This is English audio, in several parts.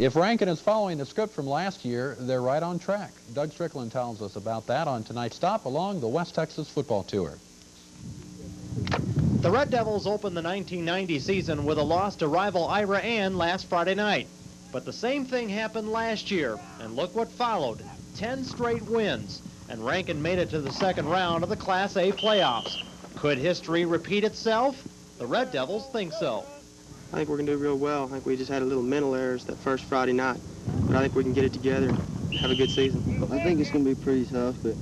If Rankin is following the script from last year, they're right on track. Doug Strickland tells us about that on tonight's stop along the West Texas football tour. The Red Devils opened the 1990 season with a loss to rival Ira Ann last Friday night. But the same thing happened last year, and look what followed. 10 straight wins, and Rankin made it to the second round of the Class A playoffs. Could history repeat itself? The Red Devils think so. I think we're going to do real well. I think we just had a little mental errors that first Friday night. But I think we can get it together and have a good season. I think it's going to be pretty tough, but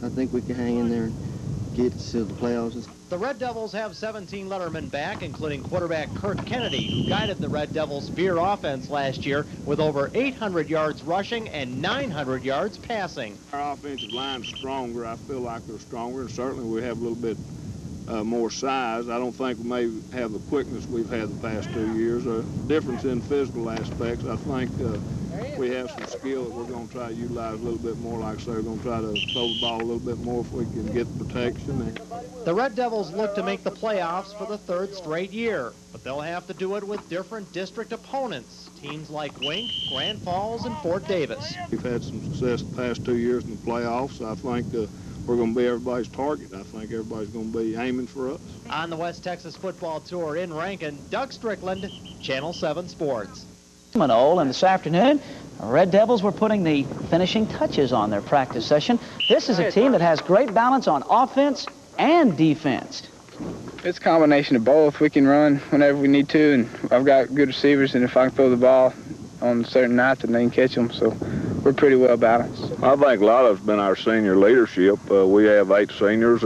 I think we can hang in there and get to the playoffs. The Red Devils have 17 lettermen back, including quarterback Kirk Kennedy, who guided the Red Devils' Veer offense last year with over 800 yards rushing and 900 yards passing. Our offensive line's stronger. I feel like they're stronger, and certainly we have a little bit more size. I don't think we may have the quickness we've had the past 2 years. A difference in physical aspects. I think we have some skill that we're going to try to utilize a little bit more. Like I say, we're going to try to throw the ball a little bit more if we can get the protection. The Red Devils look to make the playoffs for the third straight year, but they'll have to do it with different district opponents. Teams like Wink, Grand Falls, and Fort Davis. We've had some success the past 2 years in the playoffs. I think we're going to be everybody's target. I think everybody's going to be aiming for us. On the West Texas football tour in Rankin, Doug Strickland, Channel 7 Sports. And this afternoon, the Red Devils were putting the finishing touches on their practice session. This is a team that has great balance on offense and defense. It's a combination of both. We can run whenever we need to, and I've got good receivers, and if I can throw the ball on certain nights, then they can catch them, so we're pretty well balanced. I think a lot of it's been our senior leadership. We have 8 seniors.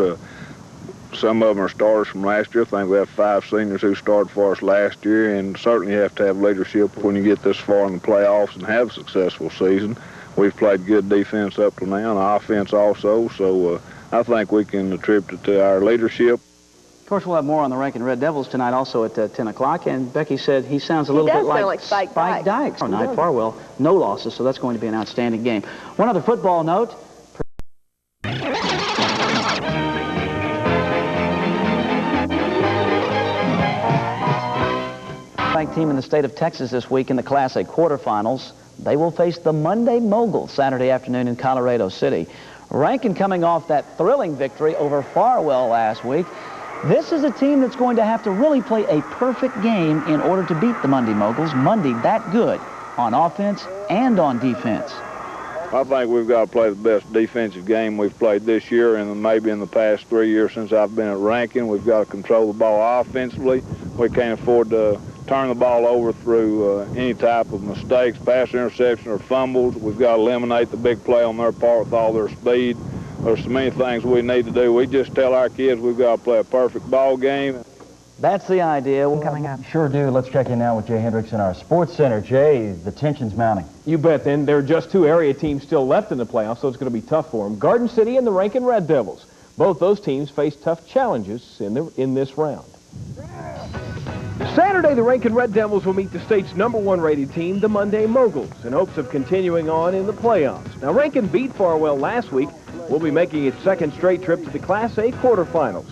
Some of them are starters from last year. I think we have 5 seniors who started for us last year, and certainly you have to have leadership when you get this far in the playoffs and have a successful season. We've played good defense up to now, and offense also, so I think we can attribute it to our leadership. Of course, we'll have more on the Rankin Red Devils tonight also at 10 o'clock, and Becky said he sounds a little bit like Spike Dykes. Tonight, Farwell, no losses, so that's going to be an outstanding game. One other football note. Ranked team in the state of Texas this week in the Class A quarterfinals. They will face the Monday Moguls Saturday afternoon in Colorado City. Rankin coming off that thrilling victory over Farwell last week. This is a team that's going to have to really play a perfect game in order to beat the Monday Moguls. Monday that good on offense and on defense. I think we've got to play the best defensive game we've played this year and maybe in the past 3 years since I've been at Rankin. We've got to control the ball offensively. We can't afford to turn the ball over through any type of mistakes, pass interception or fumbles. We've got to eliminate the big play on their part with all their speed. There's so many things we need to do. We just tell our kids we've got to play a perfect ball game. That's the idea. Coming up. Sure do. Let's check in now with Jay Hendricks in our Sports Center. Jay, the tension's mounting. You bet, then. There are just 2 area teams still left in the playoffs, so it's going to be tough for them. Garden City and the Rankin Red Devils. Both those teams face tough challenges in this round. Saturday, the Rankin Red Devils will meet the state's #1 rated team, the Monday Moguls, in hopes of continuing on in the playoffs. Now, Rankin beat Farwell last week. Will be making its 2nd straight trip to the Class A quarterfinals.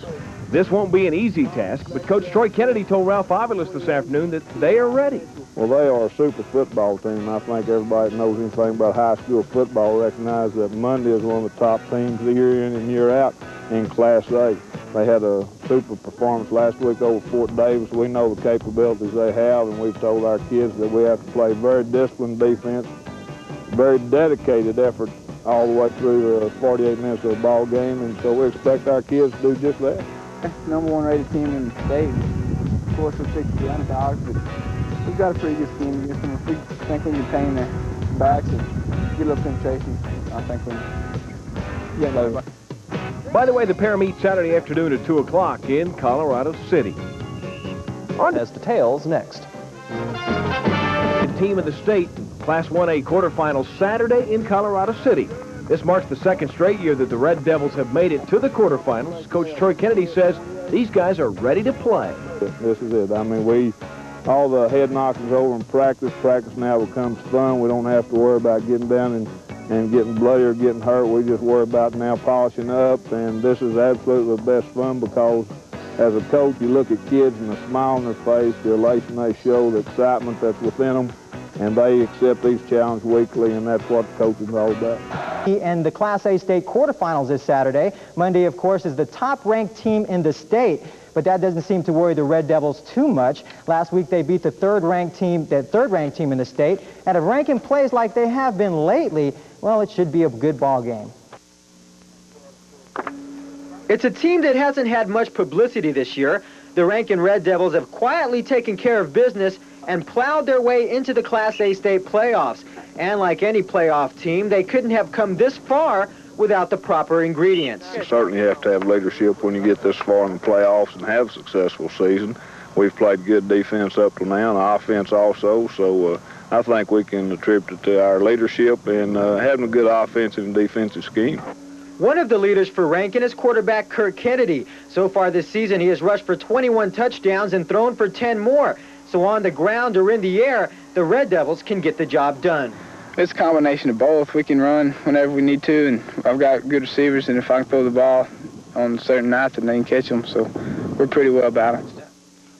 This won't be an easy task, but Coach Troy Kennedy told Ralph Iverless this afternoon that they are ready. Well, they are a super football team. I think everybody that knows anything about high school football recognizes that Monday is one of the top teams year in and year out in Class A. They had a super performance last week over Fort Davis. We know the capabilities they have, and we've told our kids that we have to play very disciplined defense, very dedicated effort all the way through the 48 minutes of the ball game, and so we expect our kids to do just that. #1 rated team in the state. Of course, we're 6 the underdogs, but we've got a pretty good scheme against them. If we think we can contain their backs and get a little penetration, I think we can get low. By the way, the pair meet Saturday afternoon at 2 o'clock in Colorado City. On as the tails next. The team of the state, Class 1A quarterfinals Saturday in Colorado City. This marks the 2nd straight year that the Red Devils have made it to the quarterfinals. Coach Troy Kennedy says these guys are ready to play. This is it. I mean, all the head knockings over in practice. Practice now becomes fun. We don't have to worry about getting down and getting bloody or getting hurt. We just worry about now polishing up, and this is absolutely the best fun because as a coach, you look at kids and the smile on their face, the elation they show, the excitement that's within them, and they accept these challenges weekly, and that's what the coaching is all about. And the Class A state quarterfinals this Saturday. Monday, of course, is the top-ranked team in the state, but that doesn't seem to worry the Red Devils too much. Last week, they beat the third-ranked team in the state, and if Rankin plays like they have been lately, well, it should be a good ball game. It's a team that hasn't had much publicity this year. The Rankin Red Devils have quietly taken care of business and plowed their way into the Class A state playoffs. And like any playoff team, they couldn't have come this far without the proper ingredients. You certainly have to have leadership when you get this far in the playoffs and have a successful season. We've played good defense up to now, and offense also, so I think we can attribute it to our leadership and having a good offensive and defensive scheme. One of the leaders for Rankin is quarterback Kirk Kennedy. So far this season, he has rushed for 21 touchdowns and thrown for 10 more. So on the ground or in the air, the Red Devils can get the job done. It's a combination of both. We can run whenever we need to, and I've got good receivers, and if I can throw the ball on certain nights, then they can catch them, so we're pretty well balanced.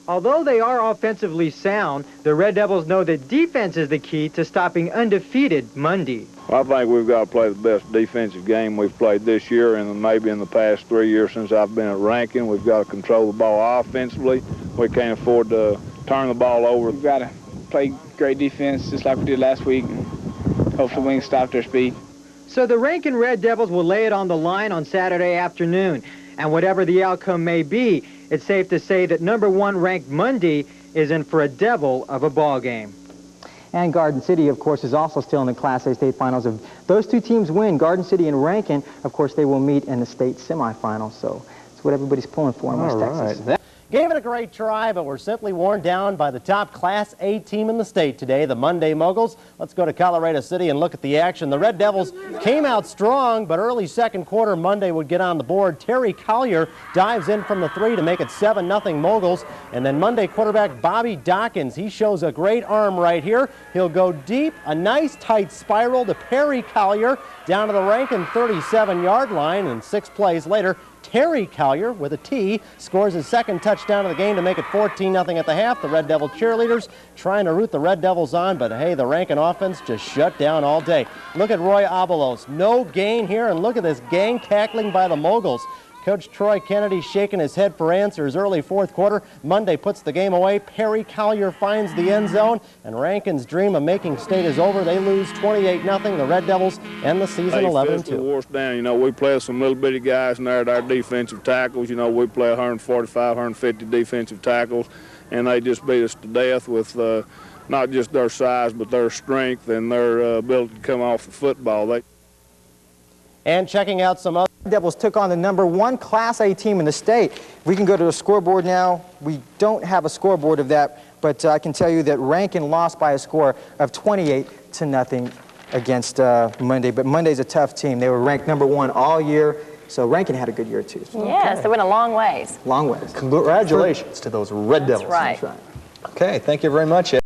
Although they are offensively sound, the Red Devils know that defense is the key to stopping undefeated Monday. Well, I think we've got to play the best defensive game we've played this year and maybe in the past 3 years since I've been at Rankin. We've got to control the ball offensively. We can't afford to turn the ball over. We've got to play great defense just like we did last week. Hopefully we can stop their speed. So the Rankin Red Devils will lay it on the line on Saturday afternoon. And whatever the outcome may be, it's safe to say that #1 ranked Monday is in for a devil of a ball game. And Garden City, of course, is also still in the Class A state finals. If those two teams win, Garden City and Rankin, of course, they will meet in the state semifinals. So it's what everybody's pulling for in West Texas. Gave it a great try, but we're simply worn down by the top Class A team in the state today, the Monday Moguls. Let's go to Colorado City and look at the action. The Red Devils came out strong, but early second quarter, Monday would get on the board. Terry Collier dives in from the 3 to make it 7-0 Moguls. And then Monday quarterback Bobby Dawkins, he shows a great arm right here. He'll go deep, a nice tight spiral to Perry Collier down to the Rankin 37-yard line, and 6 plays later, Terry Collier, with a T, scores his second touchdown of the game to make it 14-0 at the half. The Red Devil cheerleaders trying to root the Red Devils on, but hey, the Rankin offense just shut down all day. Look at Roy Abelos. No gain here, and look at this gang tackling by the Moguls. Coach Troy Kennedy shaking his head for answers early fourth quarter. Monday puts the game away. Perry Collier finds the end zone, and Rankin's dream of making state is over. They lose 28-0. The Red Devils end the season 11-2. Wore us down. You know, we play some little bitty guys in there at our defensive tackles. You know, we play 145, 150 defensive tackles, and they just beat us to death with not just their size, but their strength and their ability to come off the football. And checking out some other. Devils took on the #1 Class A team in the state. We can go to the scoreboard now. We don't have a scoreboard of that, but I can tell you that Rankin lost by a score of 28-0 against Monday. But Monday's a tough team. They were ranked #1 all year, so Rankin had a good year too. So. Yes, they went a long ways. Long ways. Congratulations to those Red Devils. That's right. Okay, thank you very much, Ed.